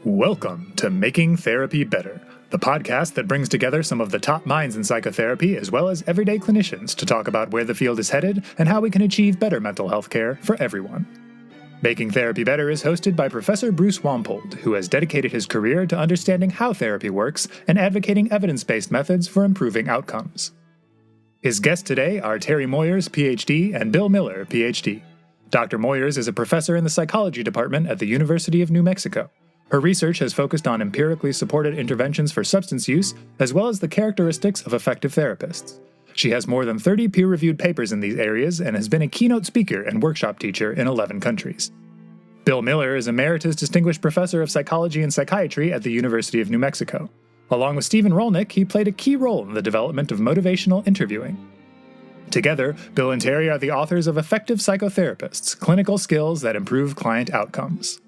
Welcome to Making Therapy Better, the podcast that brings together some of the top minds in psychotherapy as well as everyday clinicians to talk about where the field is headed and how we can achieve better mental health care for everyone. Making Therapy Better is hosted by Professor Bruce Wampold, who has dedicated his career to understanding how therapy works and advocating evidence-based methods for improving outcomes. His guests today are Terri Moyers, Ph.D., and Bill Miller, Ph.D. Dr. Moyers is a professor in the psychology department at the University of New Mexico. Her research has focused on empirically supported interventions for substance use, as well as the characteristics of effective therapists. She has more than 30 peer-reviewed papers in these areas and has been a keynote speaker and workshop teacher in 11 countries. Bill Miller is Emeritus Distinguished Professor of Psychology and Psychiatry at the University of New Mexico. Along with Stephen Rolnick, he played a key role in the development of motivational interviewing. Together, Bill and Terri are the authors of Effective Psychotherapists, Clinical Skills that Improve Client Outcomes.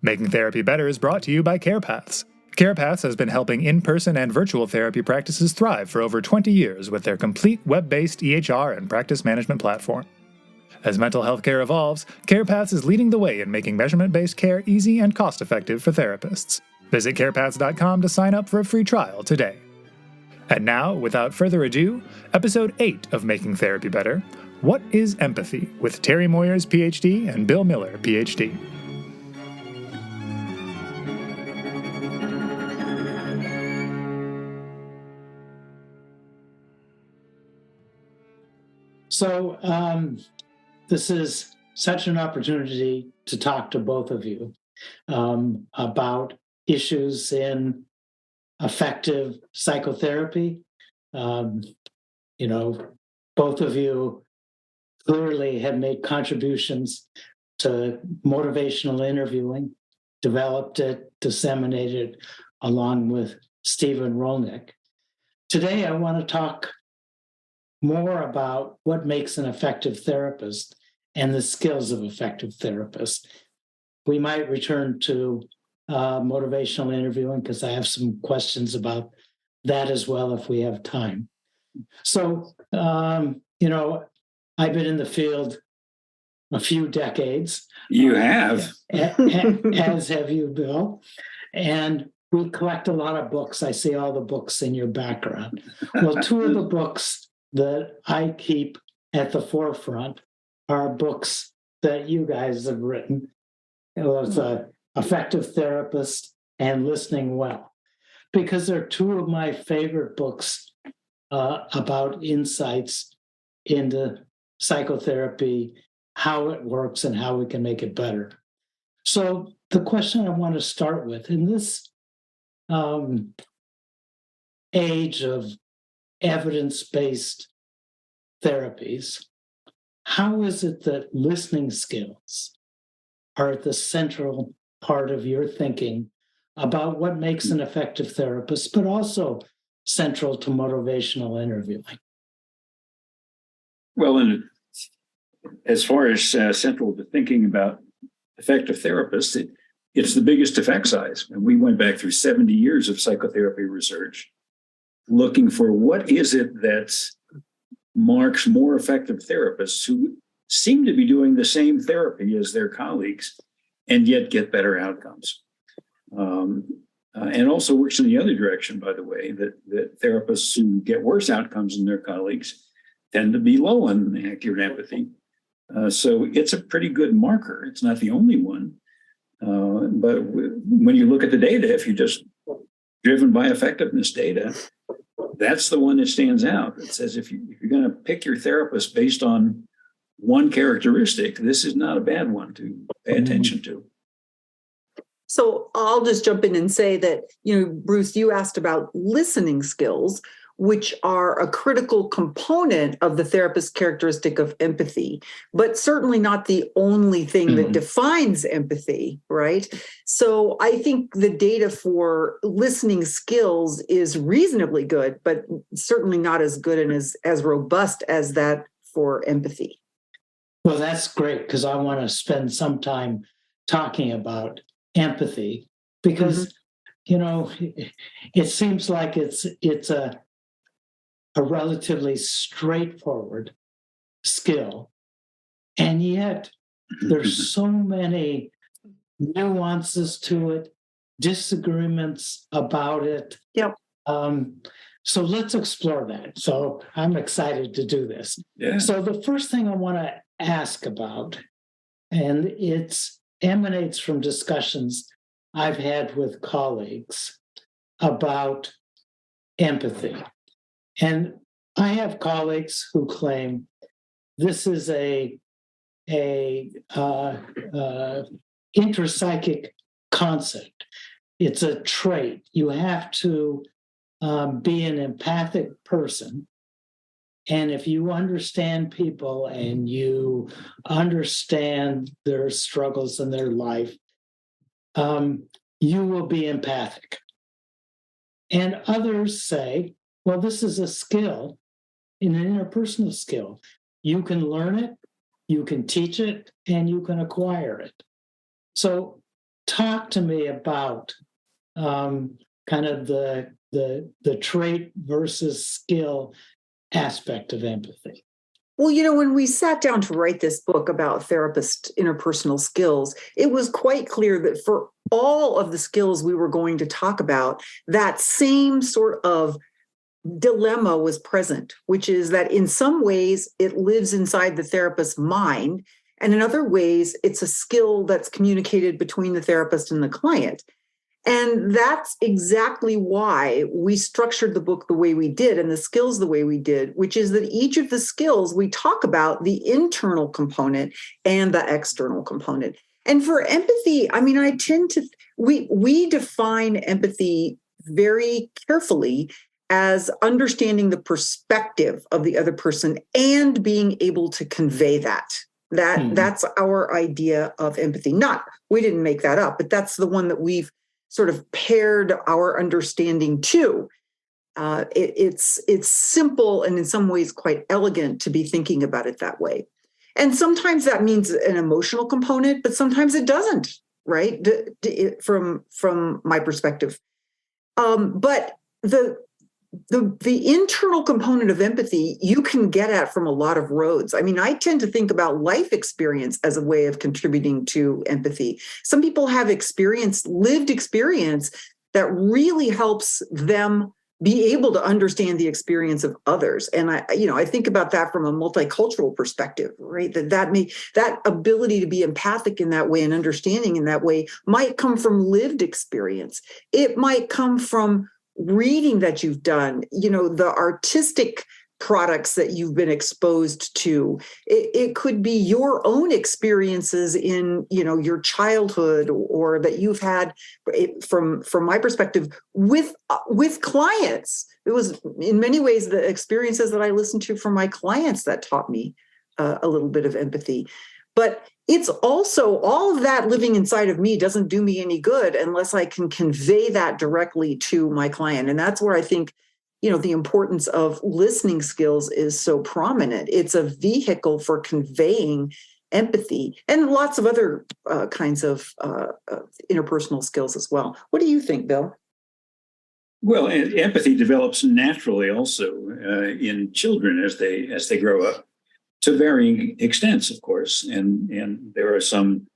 Making Therapy Better is brought to you by CarePaths. CarePaths has been helping in-person and virtual therapy practices thrive for over 20 years with their complete web-based EHR and practice management platform. As mental health care evolves, CarePaths is leading the way in making measurement-based care easy and cost-effective for therapists. Visit carepaths.com to sign up for a free trial today. And now, without further ado, Episode 8 of Making Therapy Better, What is Empathy? With Terri Moyers, Ph.D. and Bill Miller, Ph.D. So this is such an opportunity to talk to both of you about issues in effective psychotherapy. Both of you clearly have made contributions to motivational interviewing, developed it, disseminated it, along with Stephen Rolnick. Today, I want to talk more about what makes an effective therapist and the skills of effective therapists. We might return to motivational interviewing because I have some questions about that as well if we have time. So, I've been in the field a few decades. You have. As have you, Bill. And we collect a lot of books. I see all the books in your background. Well, two of the books that I keep at the forefront are books that you guys have written. It was Effective Therapist and Listening Well, because they're two of my favorite books about insights into psychotherapy, how it works, and how we can make it better. So the question I want to start with, in this age of evidence-based therapies, how is it that listening skills are at the central part of your thinking about what makes an effective therapist, but also central to motivational interviewing? Well, as far as central to thinking about effective therapists, it's the biggest effect size. And we went back through 70 years of psychotherapy research looking for what is it that marks more effective therapists who seem to be doing the same therapy as their colleagues and yet get better outcomes. And also works in the other direction, by the way, that therapists who get worse outcomes than their colleagues tend to be low on accurate empathy. So it's a pretty good marker. It's not the only one. But when you look at the data, if you're just driven by effectiveness data, that's the one that stands out. It says if you're going to pick your therapist based on one characteristic, this is not a bad one to pay attention to. So I'll just jump in and say that, Bruce, you asked about listening skills, which are a critical component of the therapist's characteristic of empathy, but certainly not the only thing that defines empathy, right? So I think the data for listening skills is reasonably good, but certainly not as good and as robust as that for empathy. Well, that's great, because I want to spend some time talking about empathy, because, it seems like it's a relatively straightforward skill. And yet there's so many nuances to it disagreements about it. Yep. So let's explore that. So I'm excited to do this. Yeah. So the first thing I want to ask about, and it emanates from discussions I've had with colleagues about empathy. And I have colleagues who claim this is a intrapsychic concept. It's a trait. You have to be an empathic person. And if you understand people and you understand their struggles in their life, you will be empathic. And others say, well, this is a skill, an interpersonal skill. You can learn it, you can teach it, and you can acquire it. So talk to me about kind of the trait versus skill aspect of empathy. Well, when we sat down to write this book about therapist interpersonal skills, it was quite clear that for all of the skills we were going to talk about, that same sort of dilemma was present, which is that in some ways it lives inside the therapist's mind, and in other ways it's a skill that's communicated between the therapist and the client. And that's exactly why we structured the book the way we did and the skills the way we did, which is that each of the skills we talk about the internal component and the external component. And for empathy, we define empathy very carefully as understanding the perspective of the other person and being able to convey that. That's our idea of empathy. We didn't make that up, but that's the one that we've sort of paired our understanding to. It's simple and in some ways quite elegant to be thinking about it that way. And sometimes that means an emotional component, but sometimes it doesn't, right? From my perspective. But the internal component of empathy you can get at from a lot of roads. I tend to think about life experience as a way of contributing to empathy. Some people have lived experience that really helps them be able to understand the experience of others. And I think about that from a multicultural perspective, right? That ability to be empathic in that way and understanding in that way might come from lived experience. It might come from reading that you've done, the artistic products that you've been exposed to. It could be your own experiences in, your childhood, or that you've had, from my perspective, with clients. It was in many ways the experiences that I listened to from my clients that taught me a little bit of empathy. But it's also all of that living inside of me doesn't do me any good unless I can convey that directly to my client. And that's where I think, the importance of listening skills is so prominent. It's a vehicle for conveying empathy and lots of other kinds of interpersonal skills as well. What do you think, Bill? Well, empathy develops naturally also in children as they grow up, to varying extents, of course. And there are some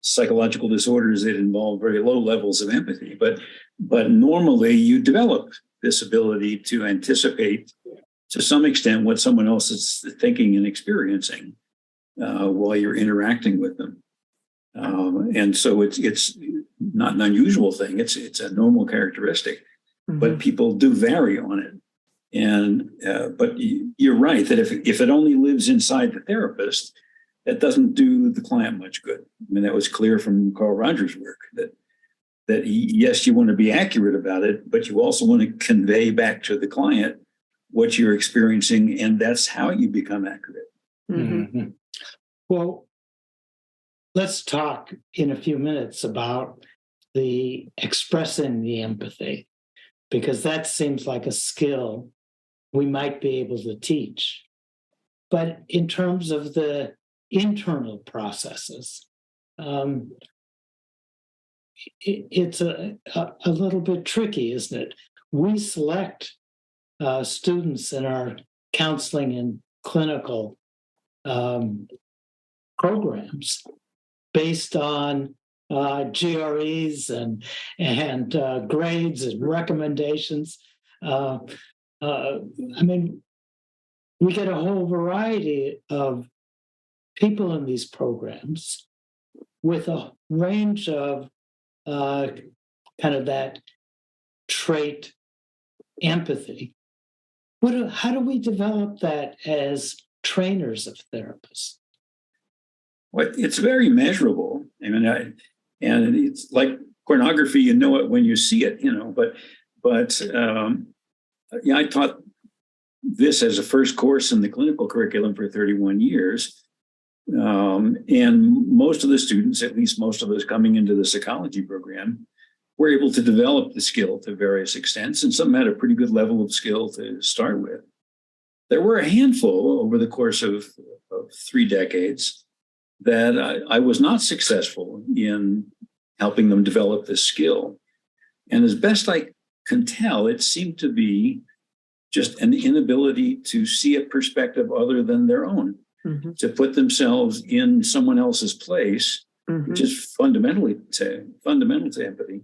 psychological disorders that involve very low levels of empathy. But normally you develop this ability to anticipate to some extent what someone else is thinking and experiencing while you're interacting with them. And so it's not an unusual thing. It's a normal characteristic, but people do vary on it. And but you're right that if it only lives inside the therapist, that doesn't do the client much good. That was clear from Carl Rogers' work that yes, you want to be accurate about it, but you also want to convey back to the client what you're experiencing, and that's how you become accurate. Mm-hmm. Well, let's talk in a few minutes about the expressing the empathy, because that seems like a skill we might be able to teach. But in terms of the internal processes, it's a little bit tricky, isn't it? We select students in our counseling and clinical programs based on GREs and grades and recommendations. I mean, we get a whole variety of people in these programs with a range of kind of that trait, empathy. How do we develop that as trainers of therapists? Well, it's very measurable. I mean, and it's like pornography. You know it when you see it. But I taught this as a first course in the clinical curriculum for 31 years. And most of the students, at least most of us coming into the psychology program, were able to develop the skill to various extents, and some had a pretty good level of skill to start with. There were a handful over the course of 3 decades that I was not successful in helping them develop this skill. And as best I can tell, it seemed to be just an inability to see a perspective other than their own, to put themselves in someone else's place, which is fundamental to empathy,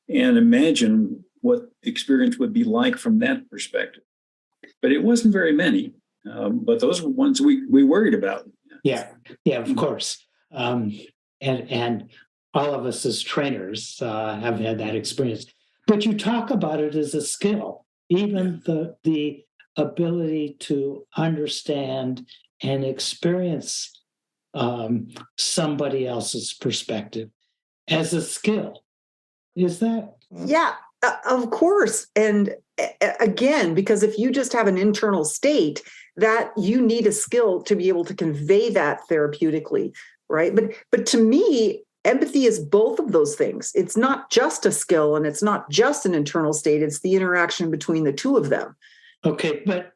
and imagine what the experience would be like from that perspective. But it wasn't very many, but those were ones we worried about. Yeah, of course. And all of us as trainers have had that experience. But you talk about it as a skill, even the ability to understand and experience somebody else's perspective as a skill. Is that? Yeah, of course. And again, because if you just have an internal state, that you need a skill to be able to convey that therapeutically, right? But to me, empathy is both of those things. It's not just a skill and it's not just an internal state. It's the interaction between the two of them. Okay, but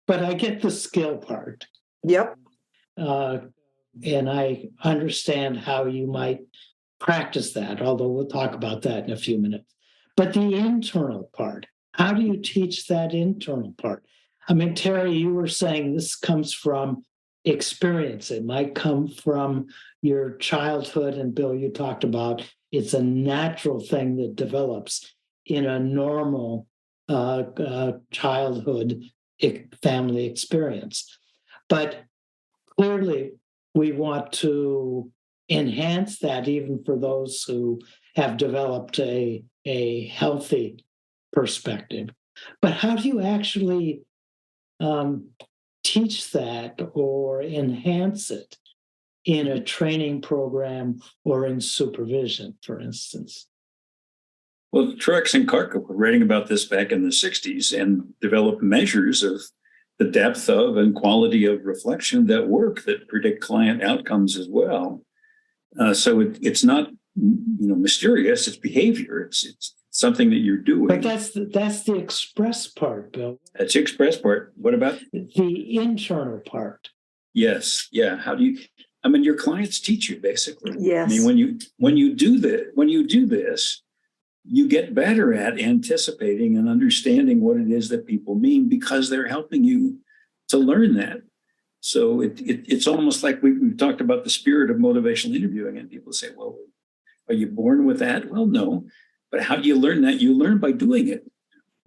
I get the skill part. Yep. And I understand how you might practice that, although we'll talk about that in a few minutes. But the internal part, how do you teach that internal part? I mean, Terri, you were saying this comes from experience. It might come from your childhood. And Bill, you talked about it's a natural thing that develops in a normal childhood family experience. But clearly, we want to enhance that even for those who have developed a healthy perspective. But how do you actually teach that or enhance it in a training program or in supervision, for instance? Well, Truex and Karka were writing about this back in the 60s and developed measures of the depth of and quality of reflection that work that predict client outcomes as well. So it's not mysterious. It's behavior. It's something that you're doing. But that's the express part, Bill. That's the express part. What about the internal part? Yes. Yeah. How do you? I mean, your clients teach you basically. Yes. I mean, when you do this, you get better at anticipating and understanding what it is that people mean because they're helping you to learn that. So it's almost like we've talked about the spirit of motivational interviewing, and people say, well, are you born with that? Well, no. But how do you learn that? You learn by doing it.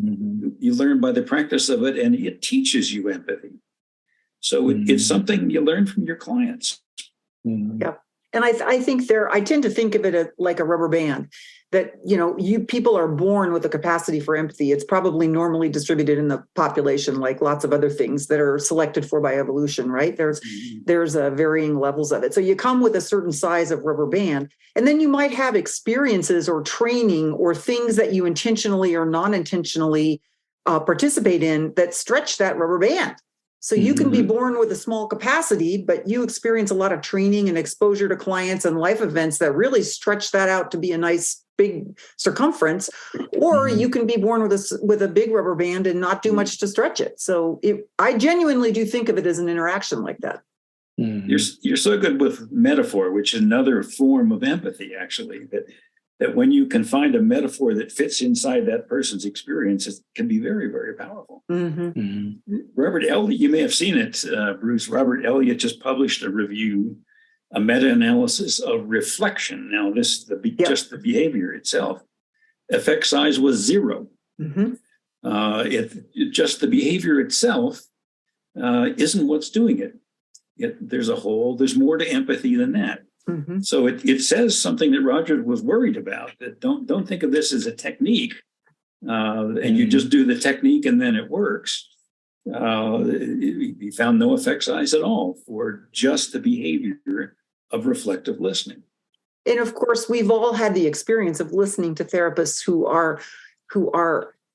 Mm-hmm. You learn by the practice of it, and it teaches you empathy. So it's something you learn from your clients. Mm-hmm. Yep. And I think I tend to think of it like a rubber band, that, people are born with a capacity for empathy. It's probably normally distributed in the population, like lots of other things that are selected for by evolution, right? There's varying levels of it. So you come with a certain size of rubber band, and then you might have experiences or training or things that you intentionally or non-intentionally participate in that stretch that rubber band. So you can be born with a small capacity, but you experience a lot of training and exposure to clients and life events that really stretch that out to be a nice big circumference. Or you can be born with a big rubber band and not do much to stretch it. So I genuinely do think of it as an interaction like that. You're so good with metaphor, which is another form of empathy, actually, that when you can find a metaphor that fits inside that person's experience, it can be very, very powerful. Robert Elliott, you may have seen it, Bruce. Robert Elliott just published a review a meta-analysis of reflection. Now, just the behavior itself, effect size was 0. Mm-hmm. Just the behavior itself isn't what's doing it. There's more to empathy than that. Mm-hmm. So it says something that Roger was worried about, that don't think of this as a technique, and you just do the technique and then it works. He found no effect size at all for just the behavior of reflective listening. And of course, we've all had the experience of listening to therapists who are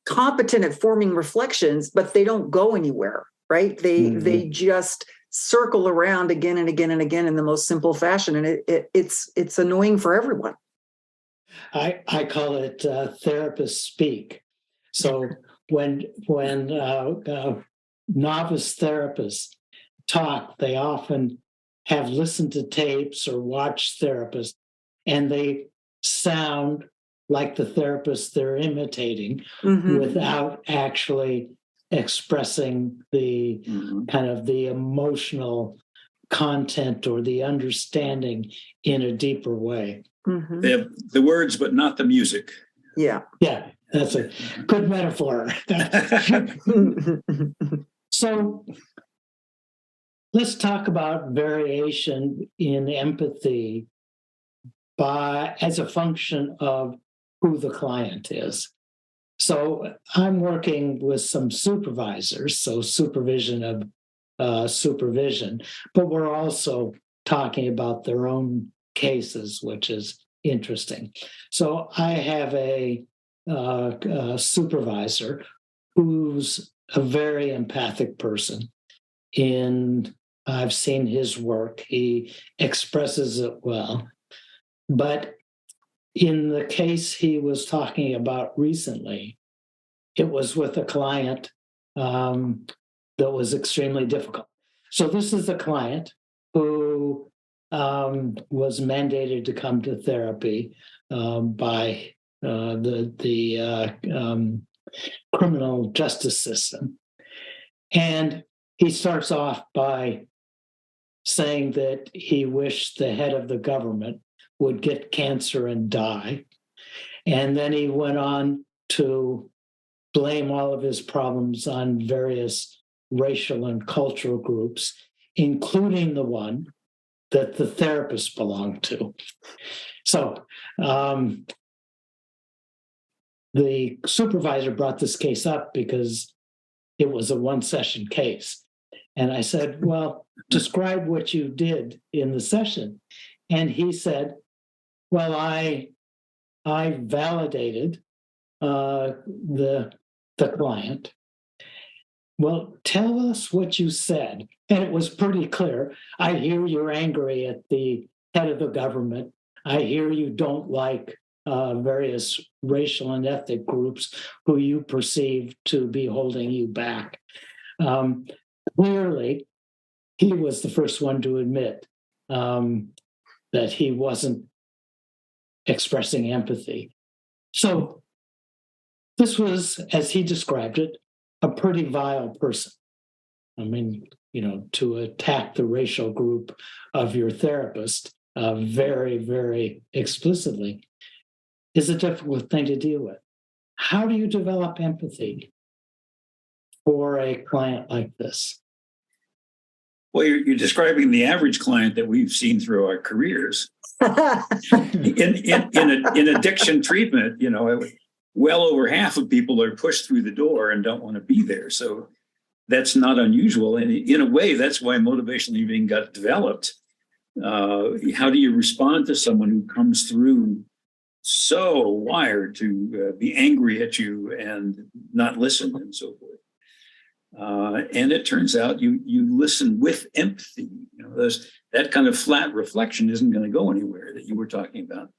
competent at forming reflections, but they don't go anywhere, right? They just circle around again and again and again in the most simple fashion, and it's annoying for everyone. I call it therapist speak. So when novice therapists talk, they often have listened to tapes or watched therapists, and they sound like the therapist they're imitating without actually expressing the kind of the emotional content or the understanding in a deeper way. Mm-hmm. They have the words, but not the music. Yeah. Yeah, that's a good metaphor. So let's talk about variation in empathy as a function of who the client is. So I'm working with some supervisors, so supervision of supervision, but we're also talking about their own cases, which is interesting. So I have a supervisor who's a very empathic person. I've seen his work. He expresses it well. But in the case he was talking about recently, it was with a client that was extremely difficult. So this is a client who was mandated to come to therapy by the criminal justice system. And he starts off by saying that he wished the head of the government would get cancer and die. And then he went on to blame all of his problems on various racial and cultural groups, including the one that the therapist belonged to. So the supervisor brought this case up because it was a one-session case. And I said, well, describe what you did in the session. And he said, well, I validated the client. Well, tell us what you said. And it was pretty clear. I hear you're angry at the head of the government. I hear you don't like various racial and ethnic groups who you perceive to be holding you back. Clearly, he was the first one to admit that he wasn't expressing empathy. So this was, as he described it, a pretty vile person. I mean, to attack the racial group of your therapist very, very explicitly is a difficult thing to deal with. How do you develop empathy for a client like this? Well, you're describing the average client that we've seen through our careers. In addiction treatment, well over half of people are pushed through the door and don't want to be there. So that's not unusual. And in a way, that's why motivational interviewing got developed. How do you respond to someone who comes through so wired to be angry at you and not listen and so forth? And it turns out you listen with empathy. That kind of flat reflection isn't going to go anywhere that you were talking about.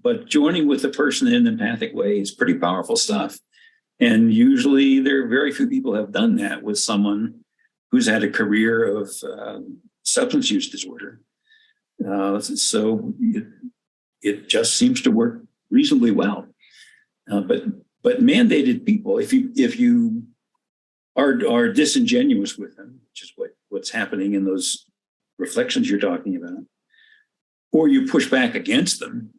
But joining with the person in an empathic way is pretty powerful stuff. And usually very few people have done that with someone who's had a career of substance use disorder. So it just seems to work reasonably well. But mandated people, if you are disingenuous with them, which is what's happening in those reflections you're talking about, or you push back against them,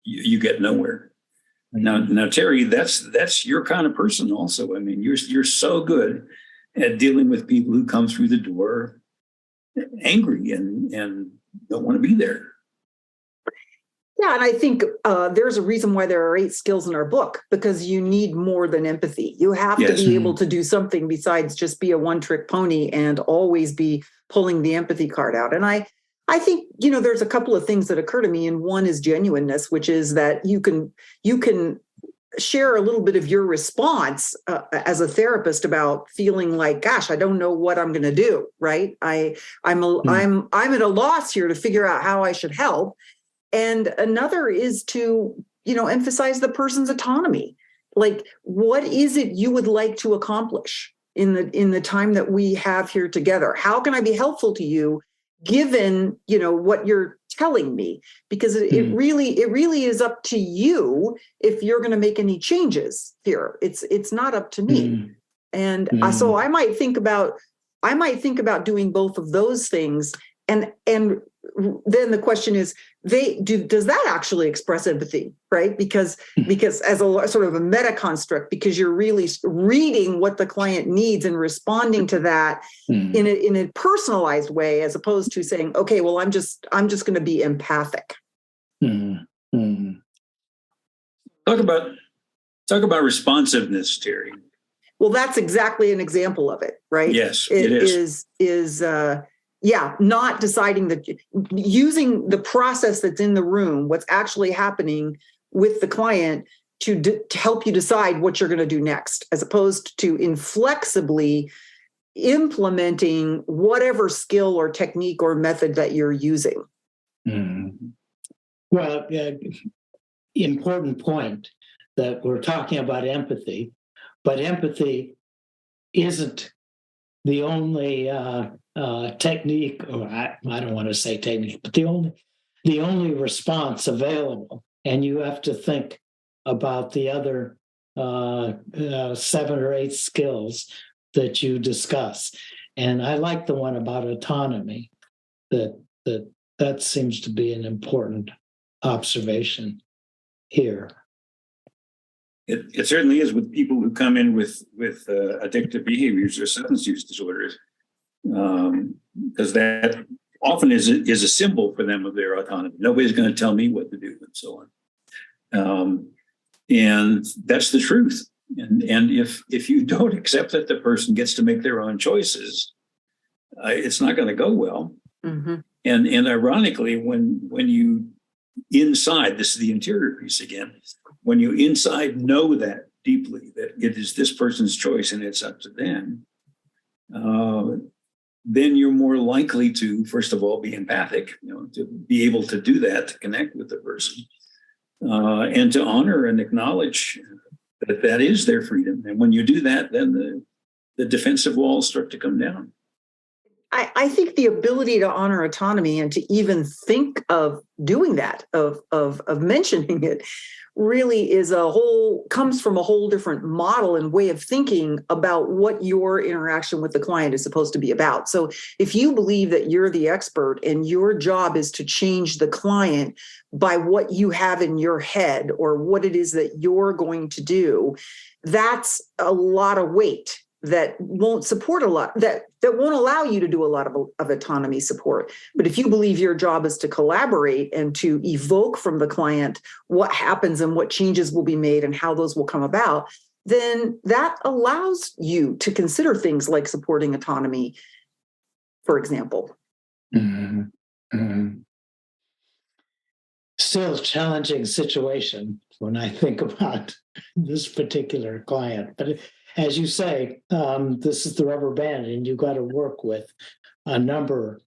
you get nowhere. Mm-hmm. Now, Terry, that's your kind of person also. I mean, you're so good at dealing with people who come through the door angry and don't want to be there. Yeah, and I think there's a reason why there are 8 skills in our book, because you need more than empathy. You have to be able to do something besides just be a one-trick pony and always be pulling the empathy card out. And I think, there's a couple of things that occur to me, and one is genuineness, which is that you can share a little bit of your response as a therapist about feeling like, gosh, I don't know what I'm going to do. Right? I'm at a loss here to figure out how I should help. And another is to, emphasize the person's autonomy. Like, what is it you would like to accomplish in the time that we have here together? How can I be helpful to you, given, what you're telling me? Because it really is up to you if you're going to make any changes here. It's not up to me. And so I might think about doing both of those things. And then the question is, does that actually express empathy, right? Because as a sort of a meta construct, because you're really reading what the client needs and responding to that in a personalized way, as opposed to saying, okay, well, I'm just going to be empathic. Talk about responsiveness, Terry. Well, that's exactly an example of it, right? Yes, it is. Not deciding that, using the process that's in the room, what's actually happening with the client to help you decide what you're going to do next, as opposed to inflexibly implementing whatever skill or technique or method that you're using. Well, important point that we're talking about empathy, but empathy isn't the only technique, or I don't want to say technique, but the only response available. And you have to think about the other 7 or 8 skills that you discuss. And I like the one about autonomy. That seems to be an important observation here. It certainly is with people who come in with addictive behaviors or substance use disorders, because that often is a symbol for them of their autonomy. Nobody's going to tell me what to do, and so on. And that's the truth. And if you don't accept that the person gets to make their own choices, it's not going to go well. Mm-hmm. And ironically, when you inside, this is the interior piece again, when you inside know that deeply, that it is this person's choice and it's up to them, then you're more likely to, first of all, be empathic, to be able to do that, to connect with the person, and to honor and acknowledge that is their freedom. And when you do that, then the defensive walls start to come down. I think the ability to honor autonomy and to even think of doing that, of mentioning it, really comes from a whole different model and way of thinking about what your interaction with the client is supposed to be about. So if you believe that you're the expert and your job is to change the client by what you have in your head or what it is that you're going to do, that's a lot of weight that won't support a lot, that won't allow you to do a lot of autonomy support. But if you believe your job is to collaborate and to evoke from the client what happens and what changes will be made and how those will come about, then that allows you to consider things like supporting autonomy, for example. Mm-hmm. Mm-hmm. Still a challenging situation when I think about this particular client. But as you say, this is the rubber band, and you've got to work with a number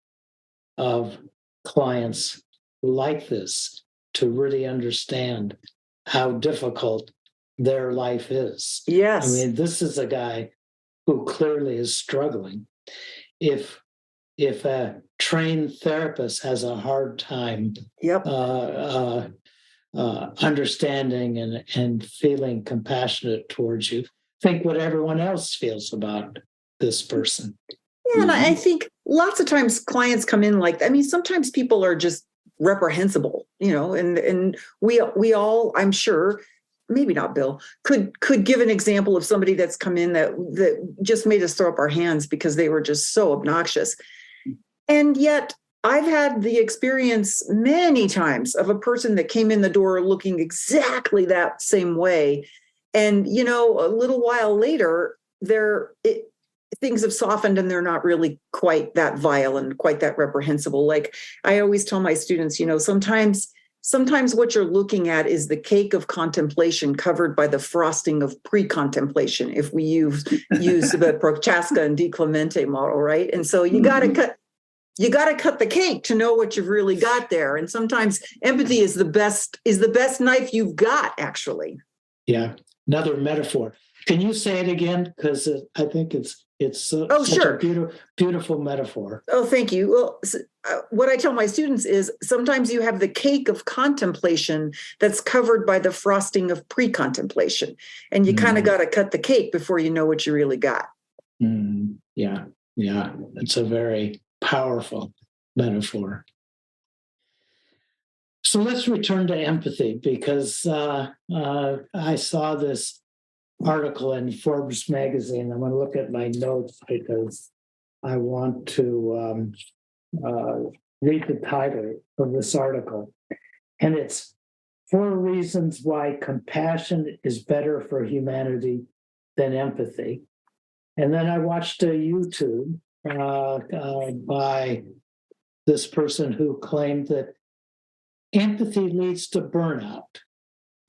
of clients like this to really understand how difficult their life is. Yes. I mean, this is a guy who clearly is struggling. If a trained therapist has a hard time understanding and feeling compassionate towards you, think what everyone else feels about this person. Yeah, and I think lots of times clients come in like, I mean, sometimes people are just reprehensible, and we all, I'm sure, maybe not Bill, could give an example of somebody that's come in that just made us throw up our hands because they were just so obnoxious. And yet I've had the experience many times of a person that came in the door looking exactly that same way. And, a little while later, things have softened and they're not really quite that vile and quite that reprehensible. Like I always tell my students, sometimes what you're looking at is the cake of contemplation covered by the frosting of pre-contemplation, if we use the Prochaska and Di Clemente model, right? And so you got to cut the cake to know what you've really got there. And sometimes empathy is the best knife you've got, actually. Yeah, another metaphor. Can you say it again? Because I think it's such sure. a beautiful metaphor. Oh, thank you. Well, what I tell my students is sometimes you have the cake of contemplation that's covered by the frosting of pre-contemplation. And you kind of got to cut the cake before you know what you really got. Yeah. It's a very powerful metaphor. So let's return to empathy, because I saw this article in Forbes magazine. I'm going to look at my notes because I want to read the title of this article. And it's 4 reasons why compassion is better for humanity than empathy. And then I watched a YouTube by this person who claimed that empathy leads to burnout.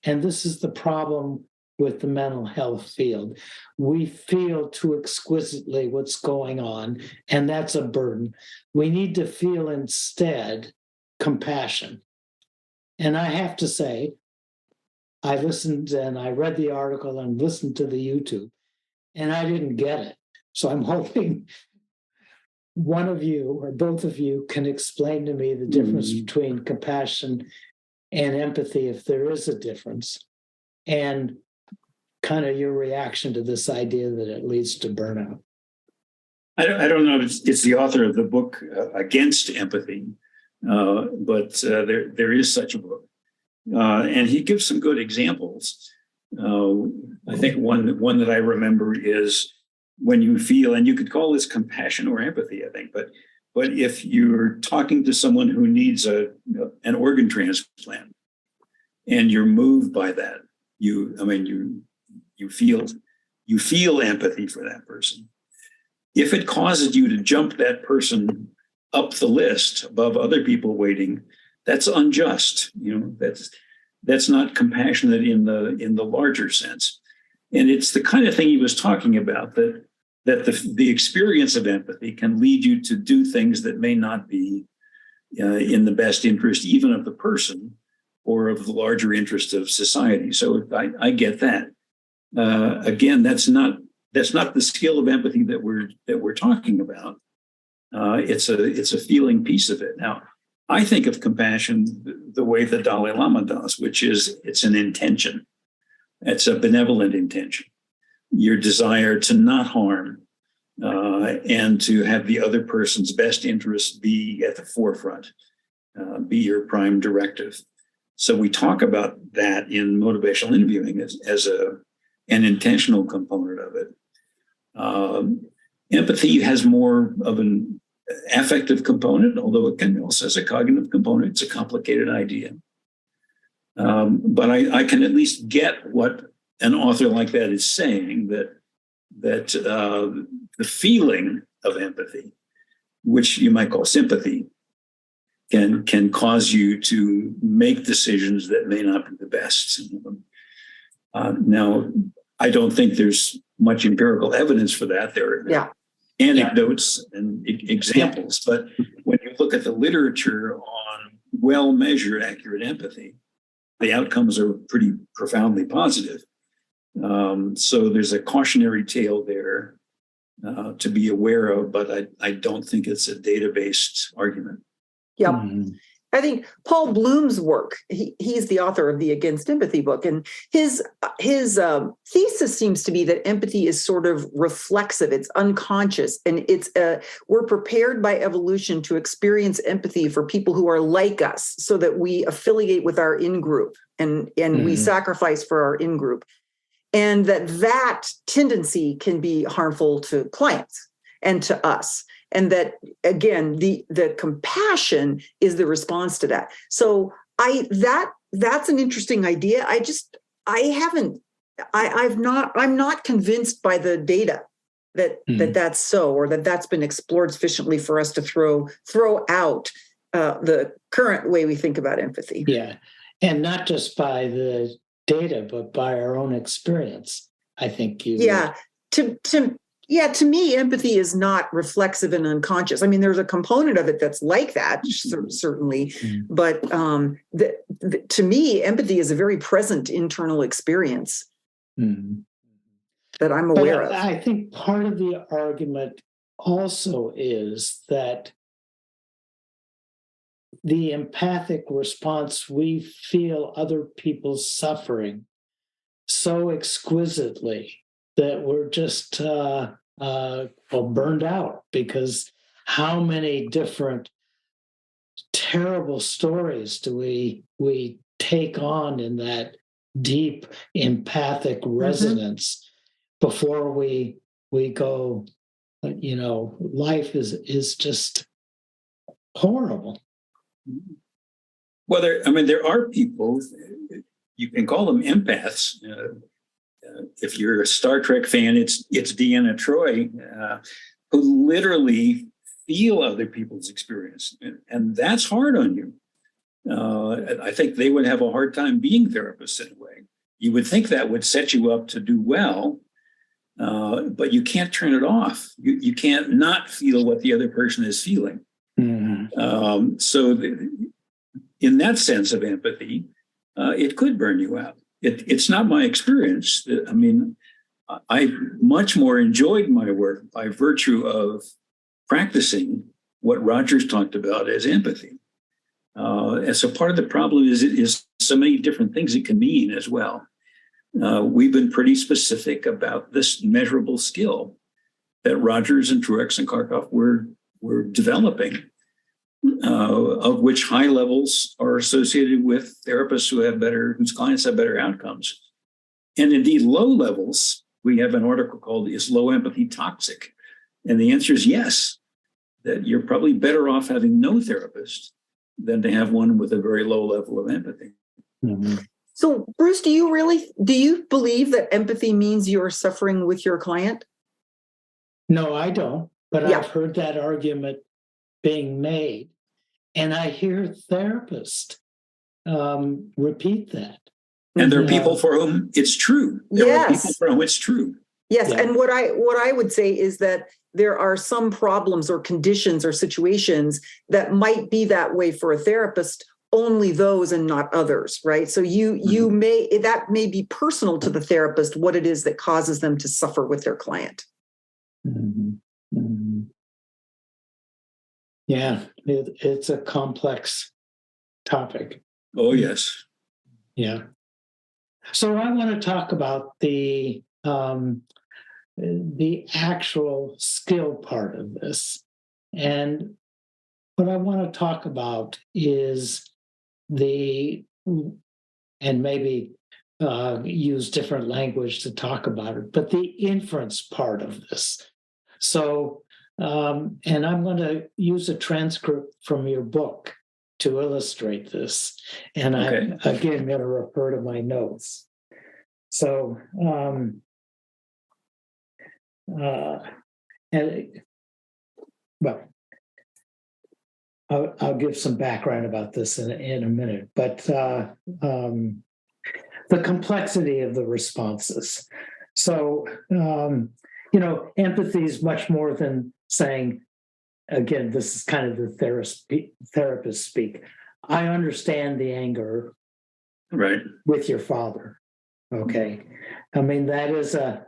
And this is the problem with the mental health field. We feel too exquisitely what's going on, and that's a burden. We need to feel instead compassion. And I have to say, I listened and I read the article and listened to the YouTube, and I didn't get it. So I'm hoping one of you or both of you can explain to me the difference between compassion and empathy, if there is a difference, and kind of your reaction to this idea that it leads to burnout. I don't know if it's the author of the book Against Empathy, but there is such a book. And he gives some good examples. I think one that I remember is when you feel, and you could call this compassion or empathy, I think, but if you're talking to someone who needs an organ transplant and you're moved by that, you feel empathy for that person. If it causes you to jump that person up the list above other people waiting, that's unjust. That's not compassionate in the larger sense. And it's the kind of thing he was talking about, that the experience of empathy can lead you to do things that may not be in the best interest even of the person or of the larger interest of society. So I get that. Again, that's not the skill of empathy that we're talking about. It's a feeling piece of it. Now, I think of compassion the way the Dalai Lama does, which is it's an intention. It's a benevolent intention. Your desire to not harm and to have the other person's best interests be at the forefront, be your prime directive. So we talk about that in motivational interviewing as an intentional component of it. Empathy has more of an affective component, although it can also has a cognitive component. It's a complicated idea. But I can at least get what an author like that is saying, that the feeling of empathy, which you might call sympathy, can cause you to make decisions that may not be the best. Now, I don't think there's much empirical evidence for that. There are anecdotes and examples, but when you look at the literature on well-measured accurate empathy, the outcomes are pretty profoundly positive. So there's a cautionary tale there to be aware of, but I don't think it's a data-based argument. Yep. I think Paul Bloom's work, he's the author of the Against Empathy book, and his thesis seems to be that empathy is sort of reflexive, it's unconscious, and we're prepared by evolution to experience empathy for people who are like us, so that we affiliate with our in-group and we sacrifice for our in-group, and that tendency can be harmful to clients and to us. And that, again, the compassion is the response to that. So that's an interesting idea. I'm not convinced by the data that's so, or that's been explored sufficiently for us to throw out the current way we think about empathy. Yeah. And not just by the data, but by our own experience, I think you. Yeah. To me, empathy is not reflexive and unconscious. I mean, there's a component of it that's like that, certainly. But to me, empathy is a very present internal experience that I'm aware of. I think part of the argument also is that the empathic response, we feel other people's suffering so exquisitely that we're just burned out, because how many different terrible stories do we take on in that deep empathic resonance before we go, life is just horrible. Well, there are people, you can call them empaths. If you're a Star Trek fan, it's Deanna Troi, who literally feel other people's experience. And that's hard on you. I think they would have a hard time being therapists in a way. You would think that would set you up to do well, but you can't turn it off. You can't not feel what the other person is feeling. In that sense of empathy, it could burn you out. It's not my experience. I mean, I much more enjoyed my work by virtue of practicing what Rogers talked about as empathy. And so part of the problem is so many different things it can mean as well. We've been pretty specific about this measurable skill that Rogers and Truex and Kharkov were developing, of which high levels are associated with therapists whose clients have better outcomes. And indeed, low levels, we have an article called "Is Low Empathy Toxic?" And the answer is yes, that you're probably better off having no therapist than to have one with a very low level of empathy. So, Bruce, do you believe that empathy means you're suffering with your client? No, I don't. But I've heard that argument being made, and I hear therapists repeat that. And there are people for whom it's true. There are people for whom it's true. Yes, and what I would say is that there are some problems or conditions or situations that might be that way for a therapist, only those and not others, right? So that may be personal to the therapist, what it is that causes them to suffer with their client. Yeah, it's a complex topic. Oh, yes. Yeah. So I want to talk about the actual skill part of this. And what I want to talk about is and maybe use different language to talk about it, but the inference part of this. So, and I'm going to use a transcript from your book to illustrate this. And I'm again going to refer to my notes. So, I'll give some background about this in a minute, but the complexity of the responses. So, empathy is much more than saying, again, this is kind of the therapist speak. I understand the anger with your father. Okay. I mean, that is a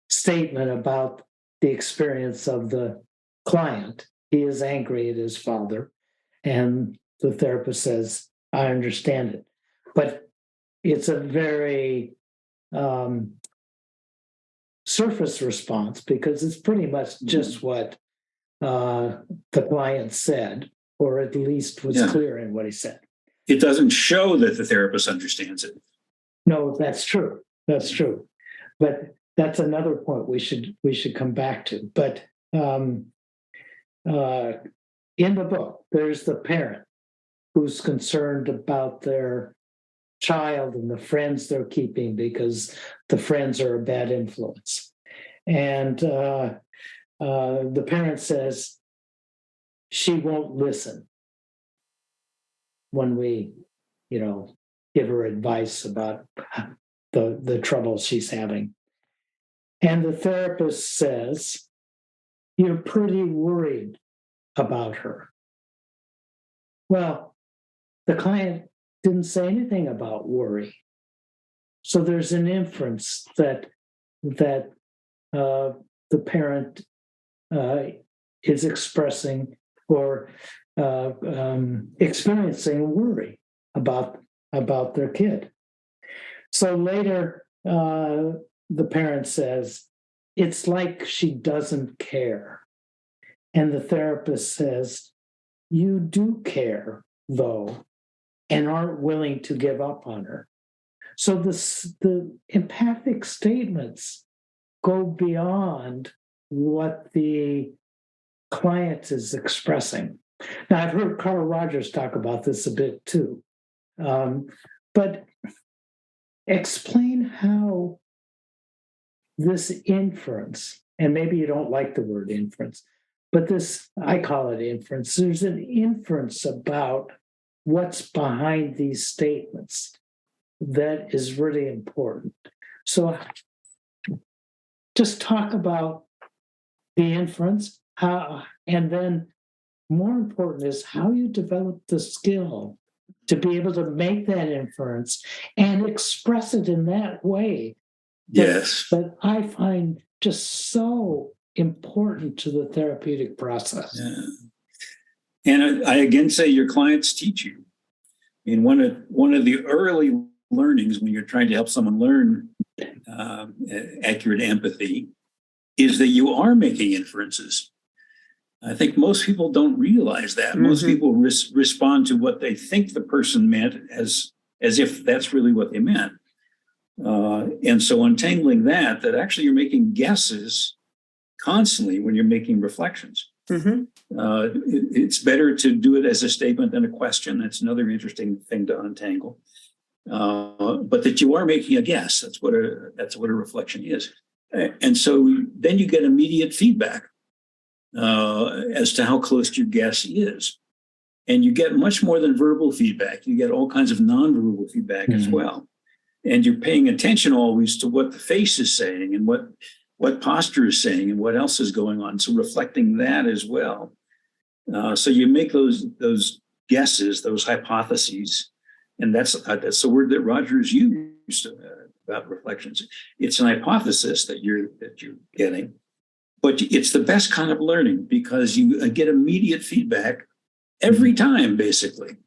statement about the experience of the client. He is angry at his father, and the therapist says, I understand it. But it's a very surface response because it's pretty much just what the client said, or at least was clear in what he said. It doesn't show that the therapist understands it. No, that's true. That's true. But that's another point we should come back to. But in the book, there's the parent who's concerned about their child and the friends they're keeping because the friends are a bad influence. And the parent says she won't listen when we, give her advice about the trouble she's having. And the therapist says, you're pretty worried about her. Well, the client didn't say anything about worry. So there's an inference that the parent is expressing or experiencing worry about their kid. So later, the parent says, it's like she doesn't care. And the therapist says, you do care, though, and aren't willing to give up on her. So the empathic statements go beyond what the client is expressing. Now, I've heard Carl Rogers talk about this a bit too. But explain how this inference, and maybe you don't like the word inference, but this, I call it inference. There's an inference about what's behind these statements that is really important. So just talk about the inference, how, and then more important is how you develop the skill to be able to make that inference and express it in that way. Yes. That I find just so important to the therapeutic process. Yeah. And I again say your clients teach you. I mean, one of the early learnings when you're trying to help someone learn accurate empathy is that you are making inferences. I think most people don't realize that. Mm-hmm. Most people respond to what they think the person meant as if that's really what they meant. And so untangling that actually you're making guesses constantly when you're making reflections. Mm-hmm. It's better to do it as a statement than a question. That's another interesting thing to untangle. But that you are making a guess. That's what a reflection is. And so then you get immediate feedback as to how close your guess is. And you get much more than verbal feedback. You get all kinds of nonverbal feedback as well. And you're paying attention always to what the face is saying and what posture is saying and what else is going on. So reflecting that as well. So you make those guesses, those hypotheses, and that's the word that Rogers used about reflections. It's an hypothesis that you're getting, but it's the best kind of learning because you get immediate feedback every time, basically.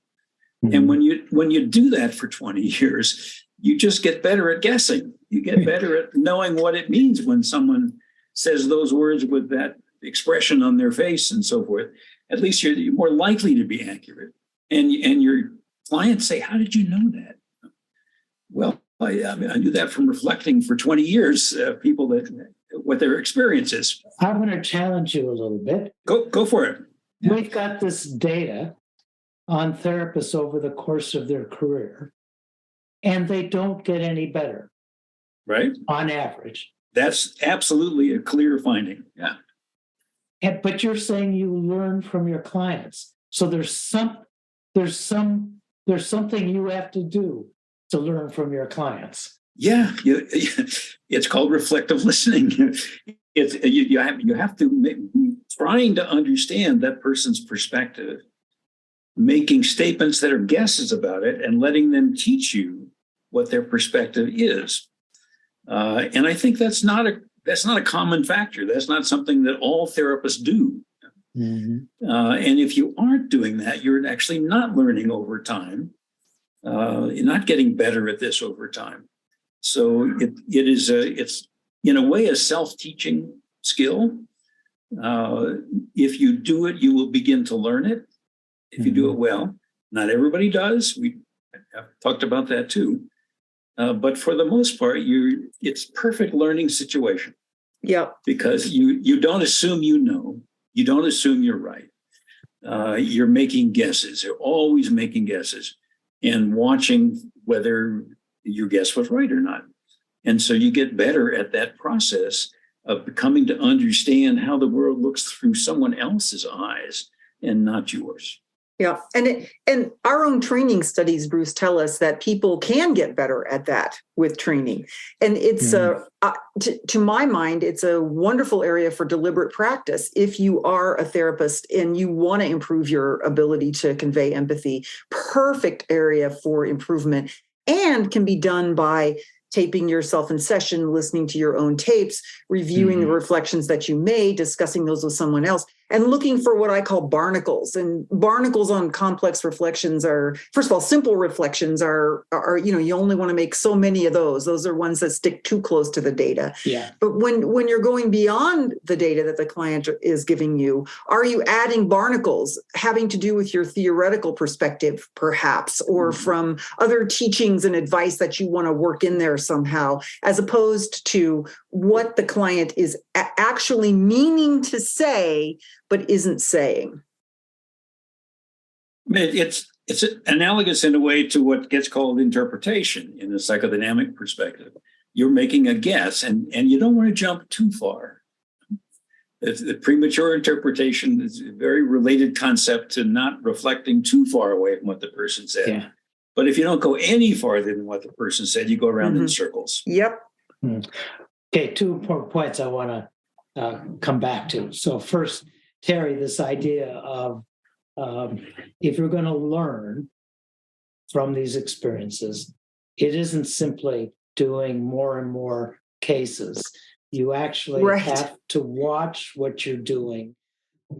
Mm-hmm. And when you do that for 20 years, you just get better at guessing. You get better at knowing what it means when someone says those words with that expression on their face and so forth. At least you're more likely to be accurate. And your clients say, how did you know that? Well, I knew that from reflecting for 20 years, people what their experience is. I'm going to challenge you a little bit. Go for it. We've got this data on therapists over the course of their career, and they don't get any better. Right. On average. That's absolutely a clear finding. Yeah. But you're saying you learn from your clients. So there's something you have to do to learn from your clients. Yeah, it's called reflective listening. You have to trying to understand that person's perspective, making statements that are guesses about it, and letting them teach you what their perspective is. And I think that's not a common factor. That's not something that all therapists do. And if you aren't doing that, you're actually not learning over time. You're not getting better at this over time. So it's in a way a self-teaching skill. If you do it, you will begin to learn it. If you do it well, not everybody does. We have talked about that too. But for the most part, it's perfect learning situation. Yep. Because you don't assume you know. You don't assume you're right. You're making guesses. You're always making guesses and watching whether your guess was right or not. And so you get better at that process of becoming to understand how the world looks through someone else's eyes and not yours. Yeah. And our own training studies, Bruce, tell us that people can get better at that with training. And it's, to my mind, it's a wonderful area for deliberate practice. If you are a therapist and you want to improve your ability to convey empathy, perfect area for improvement, and can be done by taping yourself in session, listening to your own tapes, reviewing the reflections that you made, discussing those with someone else, and looking for what I call barnacles. And barnacles on complex reflections are, first of all, simple reflections are you only want to make so many of those. Those are ones that stick too close to the data. Yeah. But when you're going beyond the data that the client is giving you, are you adding barnacles having to do with your theoretical perspective, perhaps, or from other teachings and advice that you want to work in there somehow, as opposed to what the client is actually meaning to say, but isn't saying? It's analogous in a way to what gets called interpretation in a psychodynamic perspective. You're making a guess, and you don't want to jump too far. The premature interpretation is a very related concept to not reflecting too far away from what the person said. Yeah. But if you don't go any farther than what the person said, you go around in circles. Yep. Okay, 2 important points I want to come back to. So first, Terri, this idea of if you're going to learn from these experiences, it isn't simply doing more and more cases. You actually have to watch what you're doing,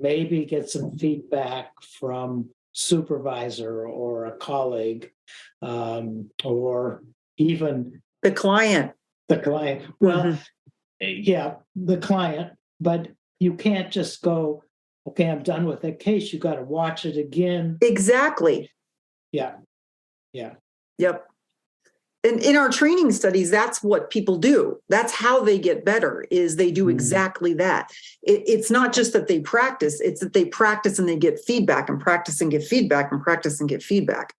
maybe get some feedback from supervisor or a colleague, or even The client. Well, yeah, the client, but you can't just go, okay, I'm done with that case. You got to watch it again. Exactly. Yeah. Yep. And in our training studies, that's what people do. That's how they get better, is they do exactly that. It's not just that they practice, it's that they practice and they get feedback, and practice and get feedback, and practice and get feedback.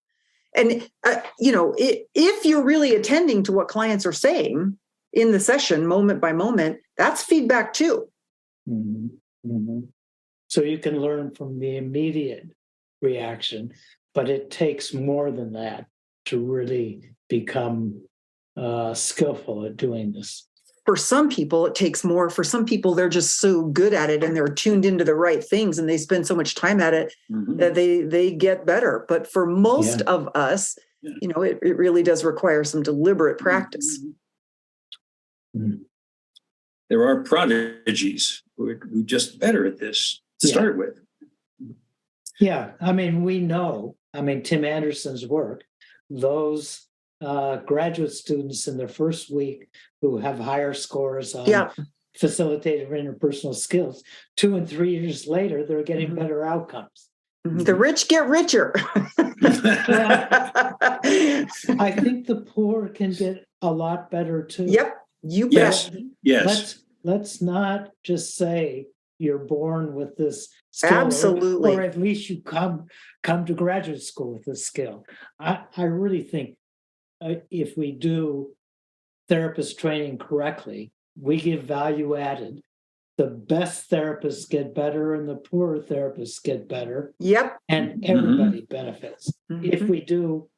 And, if you're really attending to what clients are saying in the session, moment by moment, that's feedback too. So you can learn from the immediate reaction, but it takes more than that to really become skillful at doing this. For some people, it takes more. For some people, they're just so good at it and they're tuned into the right things and they spend so much time at it that they get better. But for most of us, it really does require some deliberate practice. There are prodigies who are just better at this to start with. Yeah, we know, Tim Anderson's work, those graduate students in their first week who have higher scores on facilitated interpersonal skills, 2 and 3 years later, they're getting better outcomes. The rich get richer. I think the poor can get a lot better too. Yep, you bet. Yes. Let's not just say you're born with this skill. Absolutely. Or at least you come to graduate school with this skill. I really think if we do therapist training correctly, we give value added. The best therapists get better and the poorer therapists get better. Yep. And everybody benefits if we do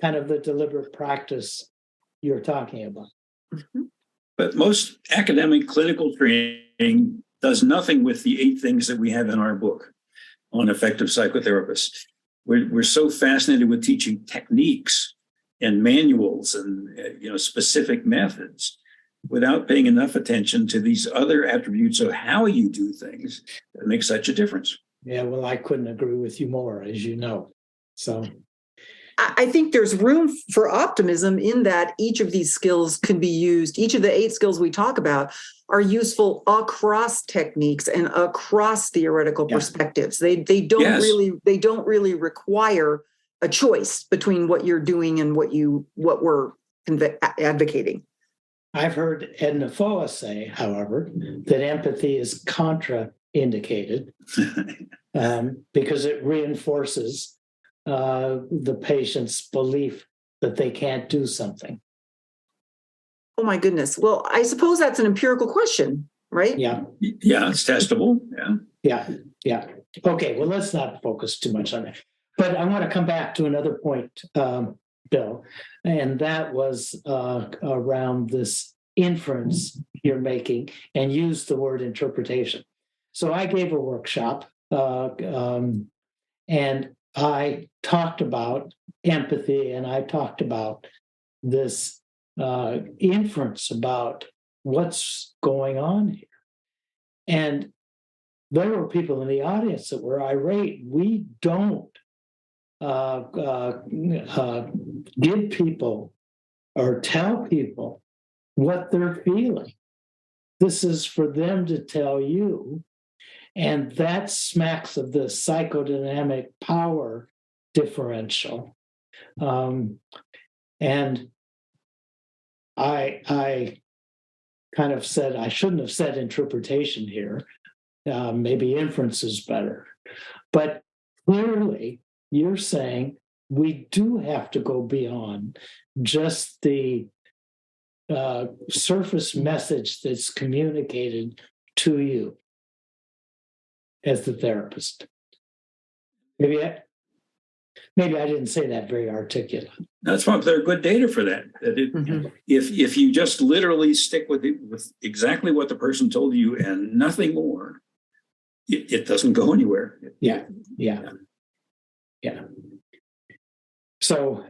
kind of the deliberate practice you're talking about. But most academic clinical training does nothing with the 8 things that we have in our book on effective psychotherapists. We're so fascinated with teaching techniques and manuals and specific methods without paying enough attention to these other attributes of how you do things that makes such a difference. Yeah, well, I couldn't agree with you more, as you know. So I think there's room for optimism in that each of these skills can be used. Each of the 8 skills we talk about are useful across techniques and across theoretical perspectives. They don't really require a choice between what you're doing and what we're advocating. I've heard Edna Foa say, however, that empathy is contraindicated because it reinforces the patient's belief that they can't do something. Oh my goodness. Well, I suppose that's an empirical question, right? Yeah. Yeah, it's testable. Yeah. Okay, well, let's not focus too much on that. But I want to come back to another point, Bill, and that was around this inference you're making, and use the word interpretation. So I gave a workshop, and I talked about empathy, and I talked about this inference about what's going on here. And there were people in the audience that were irate. We don't give people or tell people what they're feeling. This is for them to tell you. And that smacks of the psychodynamic power differential. And I kind of said, I shouldn't have said interpretation here. Maybe inference is better. But clearly, you're saying we do have to go beyond just the surface message that's communicated to you as the therapist. Maybe I didn't say that very articulate. That's why there are good data for that. If you just literally stick with exactly what the person told you and nothing more, it doesn't go anywhere. Yeah. So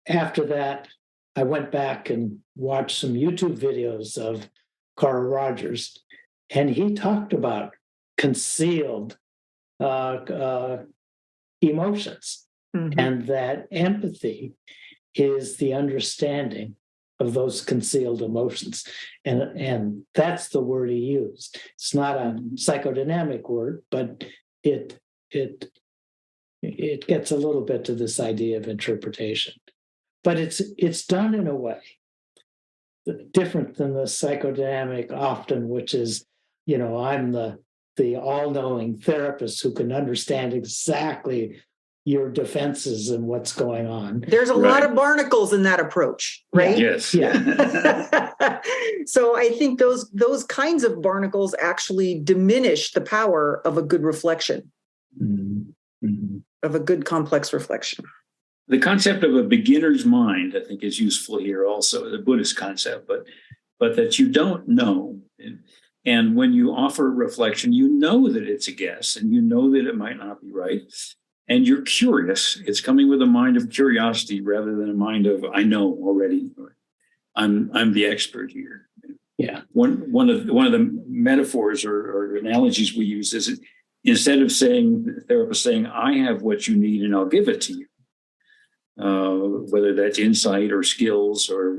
after that, I went back and watched some YouTube videos of Carl Rogers, and he talked about concealed emotions, and that empathy is the understanding of those concealed emotions. And that's the word he used. It's not a psychodynamic word, but it gets a little bit to this idea of interpretation. But it's done in a way different than the psychodynamic often, which is, I'm the all-knowing therapist who can understand exactly your defenses and what's going on. There's a lot of barnacles in that approach, right? Yes. Yeah. So I think those kinds of barnacles actually diminish the power of a good reflection, of a good complex reflection. The concept of a beginner's mind, I think, is useful here also, the Buddhist concept, but that you don't know. And when you offer reflection, you know that it's a guess and you know that it might not be right. And you're curious. It's coming with a mind of curiosity rather than a mind of, I know already. I'm the expert here. Yeah. One of the metaphors or analogies we use is instead of the therapist saying, I have what you need and I'll give it to you. Whether that's insight or skills or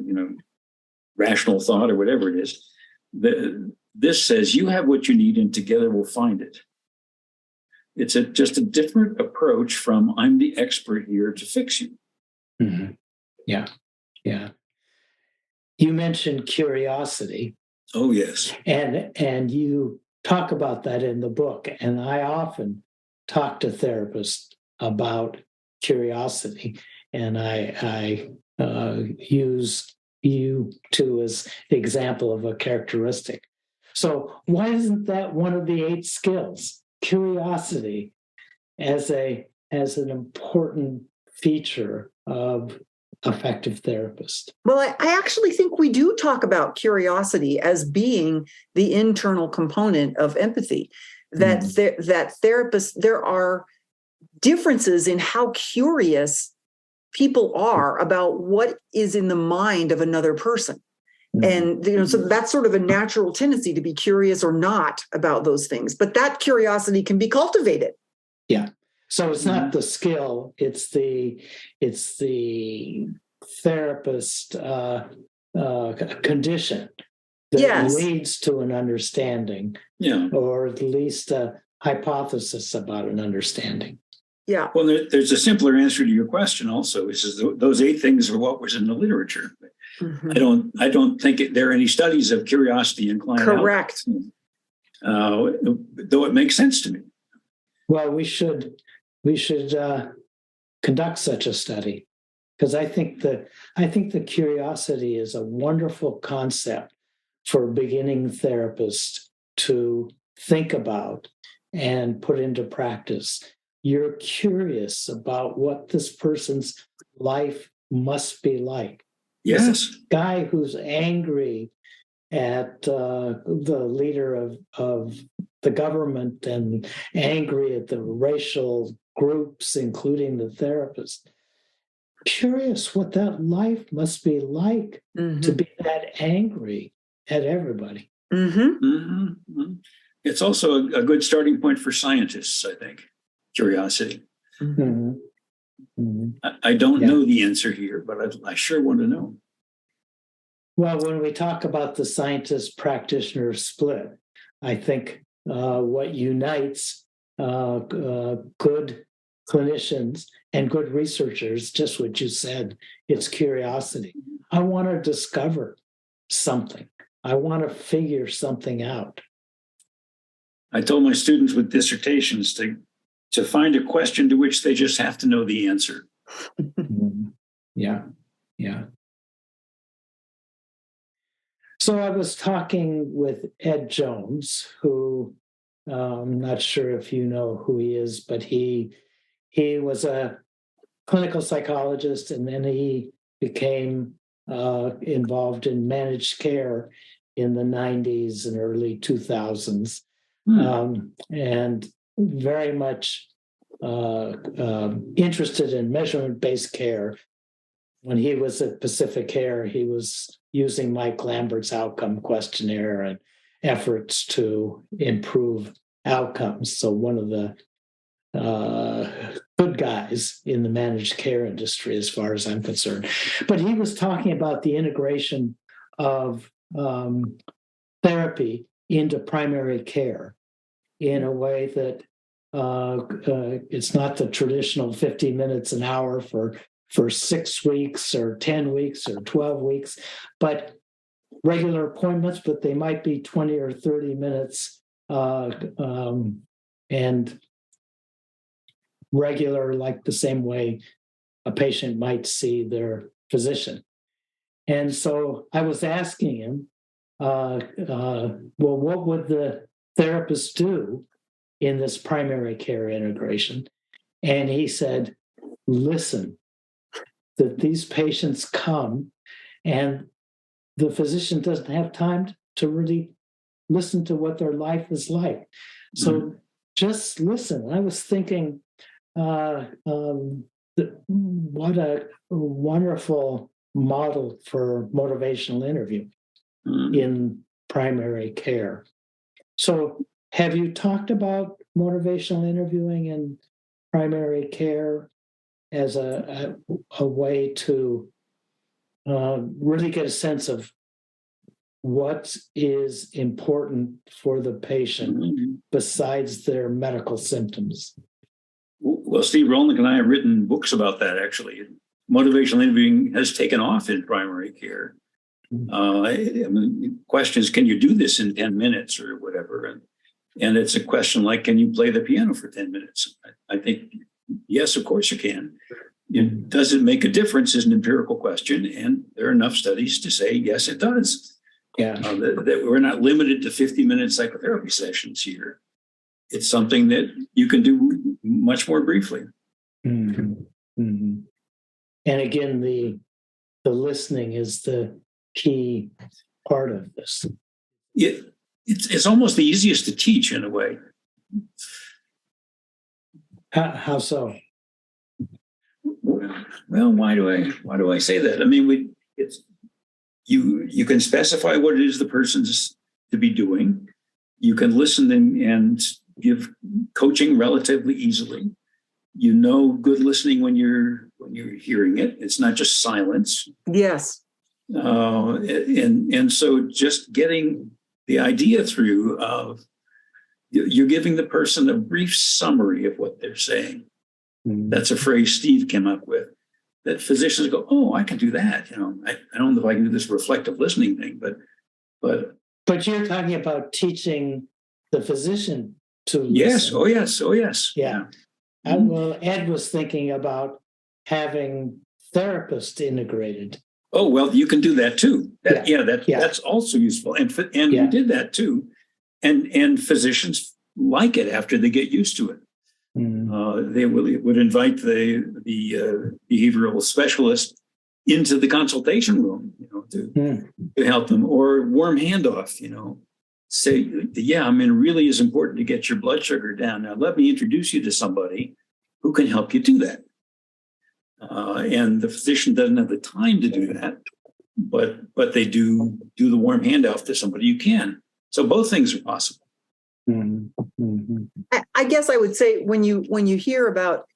rational thought or whatever it is, this says you have what you need and together we'll find it. It's just a different approach from I'm the expert here to fix you. Mm-hmm. Yeah. You mentioned curiosity. Oh yes, and you talk about that in the book, and I often talk to therapists about curiosity. And I use you two as the example of a characteristic. So why isn't that one of the 8 skills? Curiosity as an important feature of effective therapist. Well, I actually think we do talk about curiosity as being the internal component of empathy. That therapists, there are differences in how curious people are about what is in the mind of another person. And so that's sort of a natural tendency to be curious or not about those things. But that curiosity can be cultivated. Yeah. So it's not the skill; it's the therapist condition that leads to an understanding, or at least a hypothesis about an understanding. Yeah. Well, there's a simpler answer to your question also, which is those 8 things are what was in the literature. Mm-hmm. I don't think there are any studies of curiosity in client Correct. Though it makes sense to me. Well, we should conduct such a study, because I think the curiosity is a wonderful concept for beginning therapists to think about and put into practice. You're curious about what this person's life must be like. Yes. This guy who's angry at the leader of the government and angry at the racial groups, including the therapist. Curious what that life must be like to be that angry at everybody. It's also a good starting point for scientists, I think. Curiosity. I don't know the answer here, but I sure want to know. Well, when we talk about the scientist-practitioner split, I think what unites good clinicians and good researchers, just what you said, it's curiosity. I want to discover something. I want to figure something out. I told my students with dissertations to find a question to which they just have to know the answer. Yeah. So I was talking with Ed Jones, who I'm not sure if you know who he is, but he was a clinical psychologist, and then he became involved in managed care in the 90s and early 2000s, and very much interested in measurement-based care. When he was at Pacific Care, he was using Mike Lambert's outcome questionnaire and efforts to improve outcomes. So one of the good guys in the managed care industry, as far as I'm concerned. But he was talking about the integration of therapy into primary care in a way that it's not the traditional 50 minutes an hour for 6 weeks or 10 weeks or 12 weeks, but regular appointments, but they might be 20 or 30 minutes and regular, like the same way a patient might see their physician. And so I was asking him, well, what would the therapist do in this primary care integration? And he said, listen, that these patients come and the physician doesn't have time to really listen to what their life is like. So just listen. I was thinking, what a wonderful model for motivational interview in primary care. So have you talked about motivational interviewing in primary care as a way to really get a sense of what is important for the patient besides their medical symptoms? Well, Steve Rolnick and I have written books about that, actually. Motivational interviewing has taken off in primary care. The question is, can you do this in 10 minutes or whatever? And it's a question like, can you play the piano for 10 minutes? I think, yes, of course you can. Does it make a difference is an empirical question. And there are enough studies to say, yes, it does. Yeah. That we're not limited to 50-minute psychotherapy sessions here. It's something that you can do much more briefly. And again, the listening is the key part of this. It's almost the easiest to teach in a way. How so? Well, why do I say that? I mean, you can specify what it is the person's to be doing. You can listen and give coaching relatively easily. You know, good listening when you're hearing it. It's not just silence. Yes. And so just getting the idea through of you're giving the person a brief summary of what they're saying. That's a phrase Steve came up with, that physicians go, oh, I can do that. You know, I don't know if I can do this reflective listening thing, but you're talking about teaching the physician to listen. Yes. Oh, yes. Yeah. Well, Ed was thinking about having therapists integrated. Oh, well, you can do that too. That's also useful. And we did that too. And physicians like it after they get used to it. They would invite the behavioral specialist into the consultation room, to help them, or warm handoff, say, really is important to get your blood sugar down. Now, let me introduce you to somebody who can help you do that. And the physician doesn't have the time to do that, but they do the warm handoff to somebody you can. So both things are possible. I guess I would say when you hear about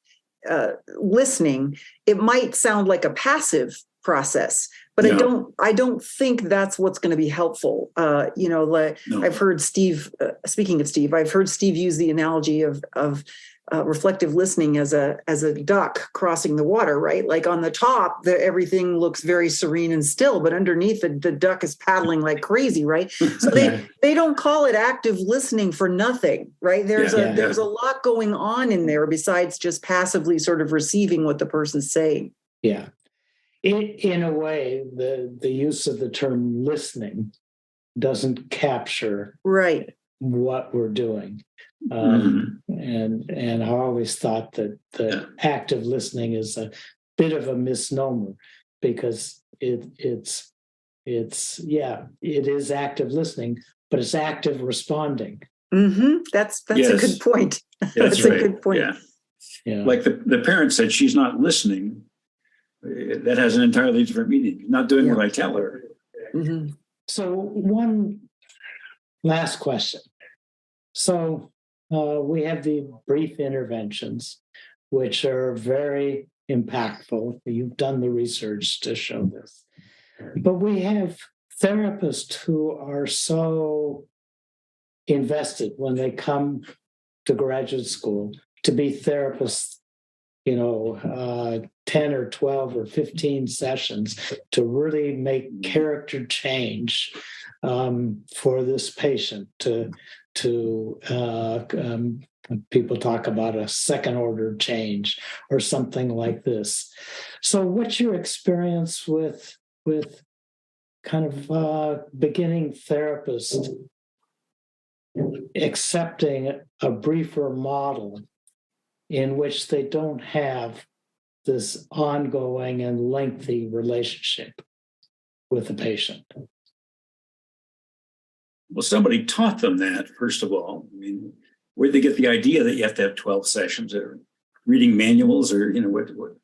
listening, it might sound like a passive process, but no. I don't think that's what's going to be helpful. No. I've heard Steve. Speaking of Steve, I've heard Steve use the analogy of reflective listening as a duck crossing the water, right? Like on the top, everything looks very serene and still, but underneath the duck is paddling like crazy, right? So they don't call it active listening for nothing, right? There's a lot going on in there besides just passively sort of receiving what the person's saying. Yeah. In a way, the use of the term listening doesn't capture what we're doing. And I always thought that active listening is a bit of a misnomer, because it is active listening, but it's active responding. That's a good point. That's a good point. Yeah. Like the parent said, she's not listening. That has an entirely different meaning. Not doing what I tell her. So one last question. So we have the brief interventions, which are very impactful. You've done the research to show this. But we have therapists who are so invested when they come to graduate school to be therapists, 10 or 12 or 15 sessions to really make character change for this patient, to people talk about a second order change or something like this. So what's your experience with kind of beginning therapists accepting a briefer model in which they don't have this ongoing and lengthy relationship with the patient? Well, somebody taught them that, first of all. I mean, where'd they get the idea that you have to have 12 sessions, or reading manuals, or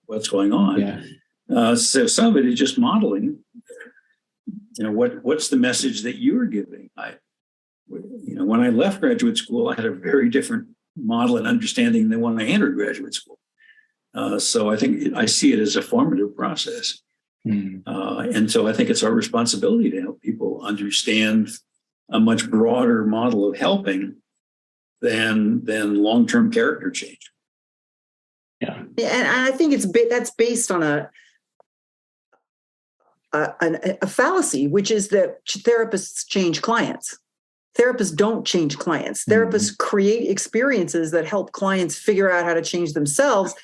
what's going on? So some of it is just modeling. What's the message that you're giving? When I left graduate school, I had a very different model and understanding than when I entered graduate school. So I think I see it as a formative process. And so I think it's our responsibility to help people understand a much broader model of helping than long-term character change. And I think that's based on a fallacy, which is that therapists change clients. Therapists don't change clients. Therapists create experiences that help clients figure out how to change themselves,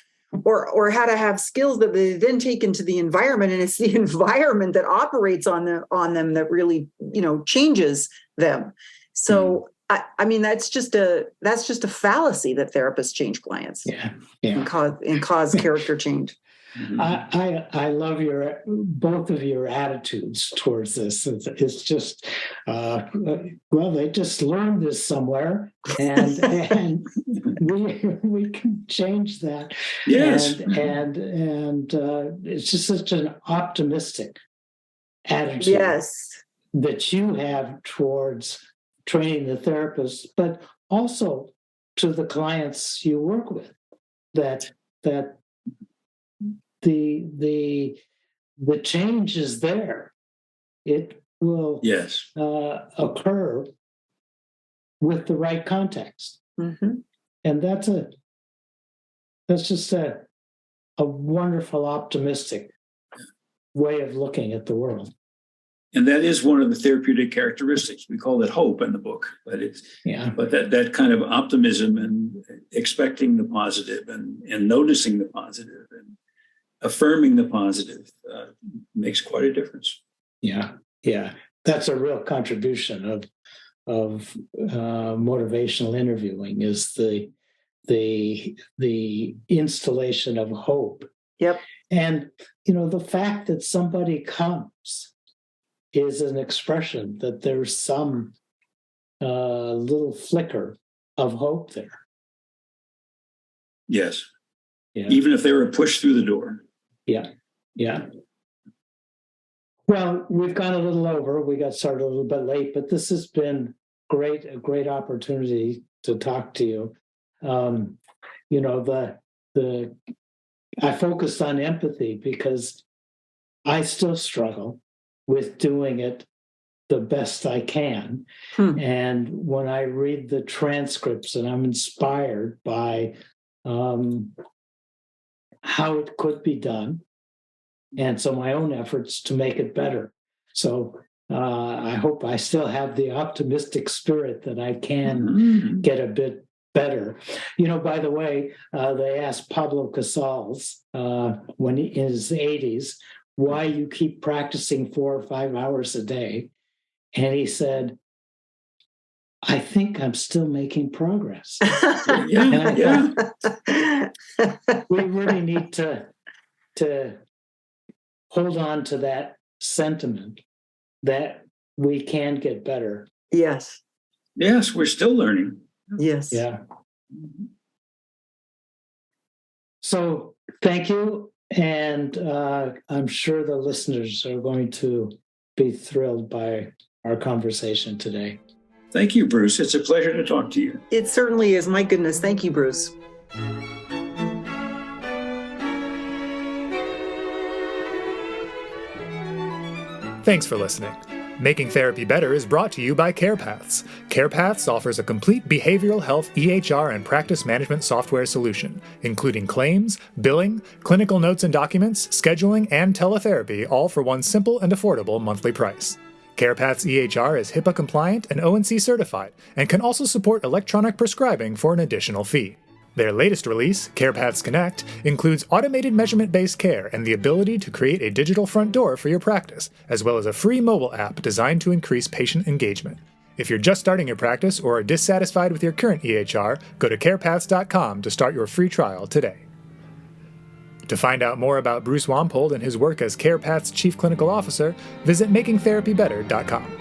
or how to have skills that they then take into the environment. And it's the environment that operates on them that really, changes them. So, I mean, that's just a fallacy that therapists change clients and cause character change. I love both of your attitudes towards this. It's just, they just learned this somewhere, and we can change that. Yes, and it's just such an optimistic attitude Yes. that you have towards training the therapist, but also to the clients you work with, that the change is there. It will Yes. occur with the right context. Mm-hmm. And that's just a wonderful, optimistic way of looking at the world. And that is one of the therapeutic characteristics. We call it hope in the book, but that kind of optimism and expecting the positive and noticing the positive and affirming the positive makes quite a difference. Yeah. That's a real contribution of motivational interviewing, is the installation of hope. Yep. And the fact that somebody comes is an expression that there's some little flicker of hope there. Yes. Yeah. Even if they were pushed through the door. Yeah. Well, we've gone a little over. We got started a little bit late, but this has been a great opportunity to talk to you. I focused on empathy because I still struggle with doing it the best I can. And when I read the transcripts, and I'm inspired by how it could be done, and so my own efforts to make it better. So I hope I still have the optimistic spirit that I can get a bit better. By the way, they asked Pablo Casals when he in his 80s, why you keep practicing 4 or 5 hours a day. And he said, I think I'm still making progress. Yeah. We really need to hold on to that sentiment that we can get better. Yes. Yes, we're still learning. Yes. Yeah. So thank you. And I'm sure the listeners are going to be thrilled by our conversation today. Thank you, Bruce. It's a pleasure to talk to you. It certainly is. My goodness. Thank you, Bruce. Thanks for listening. Making Therapy Better is brought to you by CarePaths. CarePaths offers a complete behavioral health EHR and practice management software solution, including claims, billing, clinical notes and documents, scheduling, and teletherapy, all for one simple and affordable monthly price. CarePaths EHR is HIPAA compliant and ONC certified, and can also support electronic prescribing for an additional fee. Their latest release, CarePaths Connect, includes automated measurement-based care and the ability to create a digital front door for your practice, as well as a free mobile app designed to increase patient engagement. If you're just starting your practice or are dissatisfied with your current EHR, go to carepaths.com to start your free trial today. To find out more about Bruce Wampold and his work as CarePaths Chief Clinical Officer, visit makingtherapybetter.com.